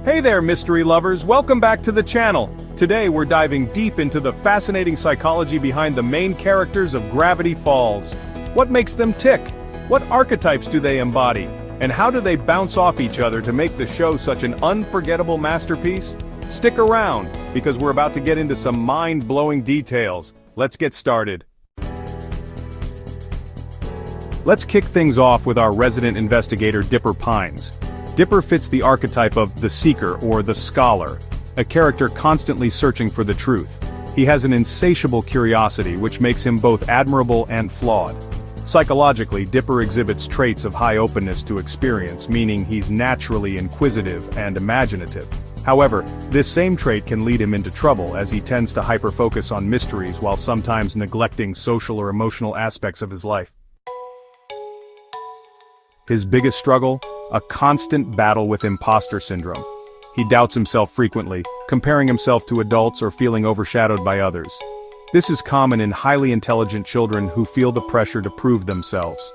Hey there, mystery lovers, welcome back to the channel. Today we're diving deep into the fascinating psychology behind the main characters of Gravity Falls. What makes them tick? What archetypes do they embody? And how do they bounce off each other to make the show such an unforgettable masterpiece? Stick around, because we're about to get into some mind-blowing details. Let's get started. Let's kick things off with our resident investigator Dipper Pines. Dipper fits the archetype of the seeker or the scholar, a character constantly searching for the truth. He has an insatiable curiosity which makes him both admirable and flawed. Psychologically, Dipper exhibits traits of high openness to experience, meaning he's naturally inquisitive and imaginative. However, this same trait can lead him into trouble as he tends to hyper-focus on mysteries while sometimes neglecting social or emotional aspects of his life. His biggest struggle? A constant battle with imposter syndrome. He doubts himself frequently, comparing himself to adults or feeling overshadowed by others. This is common in highly intelligent children who feel the pressure to prove themselves.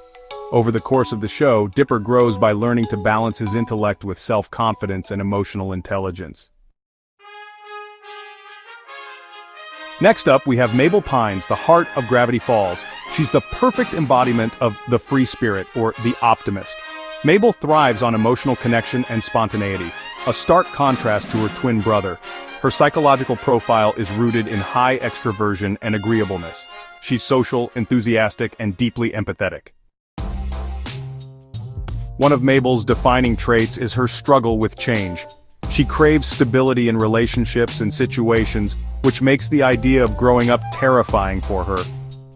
Over the course of the show, Dipper grows by learning to balance his intellect with self-confidence and emotional intelligence. Next up, we have Mabel Pines, the heart of Gravity Falls. She's the perfect embodiment of the free spirit, or the optimist. Mabel thrives on emotional connection and spontaneity, a stark contrast to her twin brother. Her psychological profile is rooted in high extroversion and agreeableness. She's social, enthusiastic, and deeply empathetic. One of Mabel's defining traits is her struggle with change. She craves stability in relationships and situations, which makes the idea of growing up terrifying for her.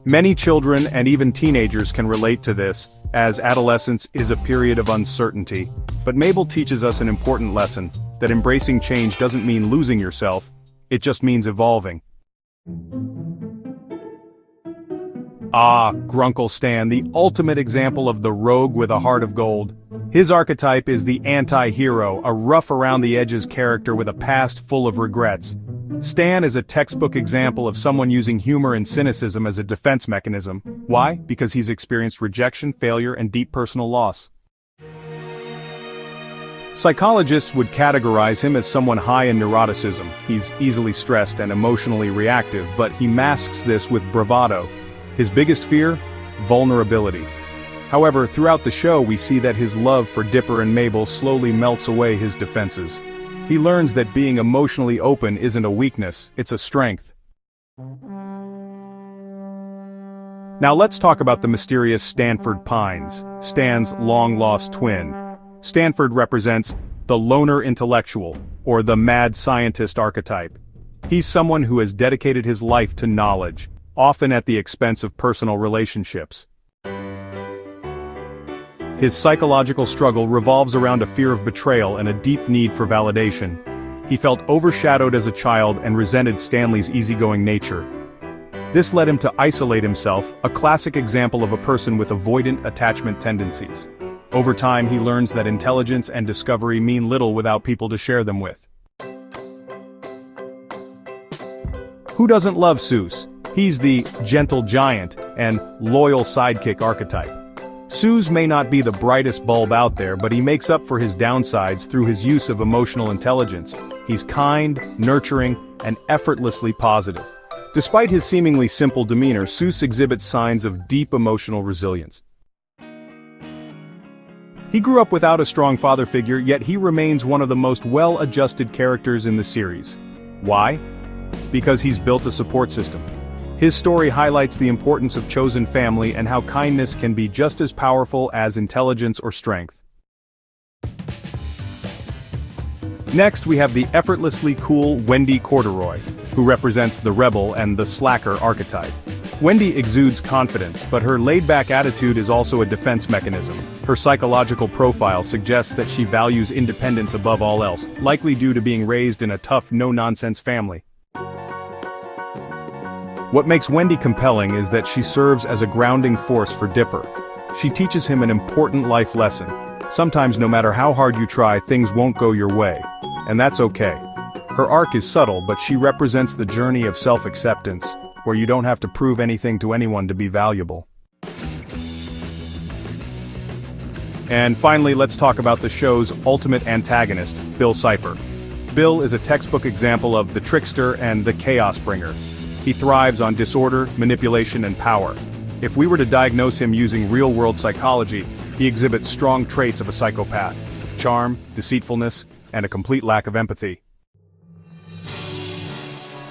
Many children and even teenagers can relate to this, as adolescence is a period of uncertainty. But Mabel teaches us an important lesson, that embracing change doesn't mean losing yourself, it just means evolving. Grunkle Stan, the ultimate example of the rogue with a heart of gold. His archetype is the anti-hero, a rough-around-the-edges character with a past full of regrets. Stan is a textbook example of someone using humor and cynicism as a defense mechanism. Why? Because he's experienced rejection, failure, and deep personal loss. Psychologists would categorize him as someone high in neuroticism. He's easily stressed and emotionally reactive, but he masks this with bravado. His biggest fear? Vulnerability. However, throughout the show we see that his love for Dipper and Mabel slowly melts away his defenses. He learns that being emotionally open isn't a weakness, it's a strength. Now let's talk about the mysterious Stanford Pines, Stan's long-lost twin. Stanford represents the loner intellectual, or the mad scientist archetype. He's someone who has dedicated his life to knowledge, often at the expense of personal relationships. His psychological struggle revolves around a fear of betrayal and a deep need for validation. He felt overshadowed as a child and resented Stanley's easygoing nature. This led him to isolate himself, a classic example of a person with avoidant attachment tendencies. Over time he learns that intelligence and discovery mean little without people to share them with. Who doesn't love Seuss? He's the gentle giant and loyal sidekick archetype. Seuss may not be the brightest bulb out there, but he makes up for his downsides through his use of emotional intelligence. He's kind, nurturing, and effortlessly positive. Despite his seemingly simple demeanor, Seuss exhibits signs of deep emotional resilience. He grew up without a strong father figure, yet he remains one of the most well-adjusted characters in the series. Why? Because he's built a support system. His story highlights the importance of chosen family and how kindness can be just as powerful as intelligence or strength. Next, we have the effortlessly cool Wendy Corduroy, who represents the rebel and the slacker archetype. Wendy exudes confidence, but her laid-back attitude is also a defense mechanism. Her psychological profile suggests that she values independence above all else, likely due to being raised in a tough, no-nonsense family. What makes Wendy compelling is that she serves as a grounding force for Dipper. She teaches him an important life lesson. Sometimes no matter how hard you try, things won't go your way. And that's okay. Her arc is subtle, but she represents the journey of self-acceptance, where you don't have to prove anything to anyone to be valuable. And finally, let's talk about the show's ultimate antagonist, Bill Cipher. Bill is a textbook example of the trickster and the chaos bringer. He thrives on disorder, manipulation, and power. If we were to diagnose him using real-world psychology, he exhibits strong traits of a psychopath: charm, deceitfulness, and a complete lack of empathy.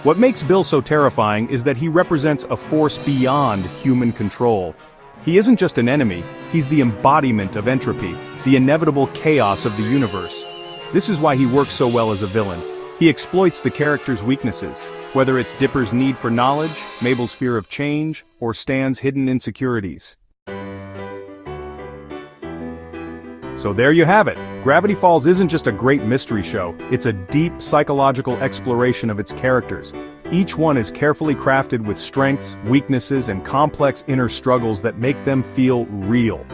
What makes Bill so terrifying is that he represents a force beyond human control. He isn't just an enemy, he's the embodiment of entropy, the inevitable chaos of the universe. This is why he works so well as a villain. He exploits the character's weaknesses, whether it's Dipper's need for knowledge, Mabel's fear of change, or Stan's hidden insecurities. So there you have it. Gravity Falls isn't just a great mystery show, it's a deep psychological exploration of its characters. Each one is carefully crafted with strengths, weaknesses, and complex inner struggles that make them feel real.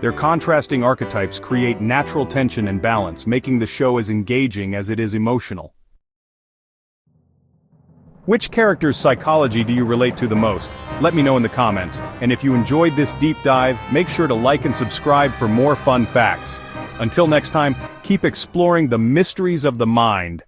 Their contrasting archetypes create natural tension and balance, making the show as engaging as it is emotional. Which character's psychology do you relate to the most? Let me know in the comments, and if you enjoyed this deep dive, make sure to like and subscribe for more fun facts. Until next time, keep exploring the mysteries of the mind.